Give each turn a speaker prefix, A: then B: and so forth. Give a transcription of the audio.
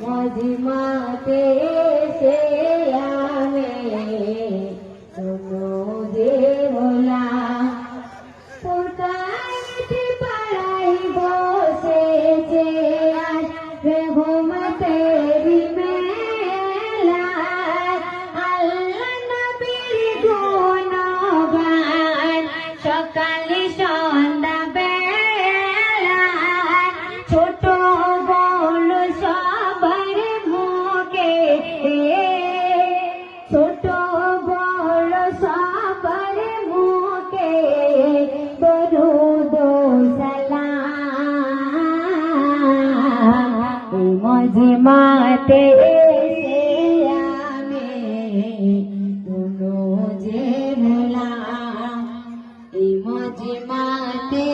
A: মজিমাতে সে আমি যে ভোলা কোথায় পাড়াই বসেছে আজ রহমতেরি মেলা আল্লাহ নবীর গুণগান সকালে সন্ধ্যা বেলা ছোট বড় সবার মুখে ছোট বড় সবার মুখে দরুদ সালাম মজমাতে আমি দুনো যে ভোলা মজমাতে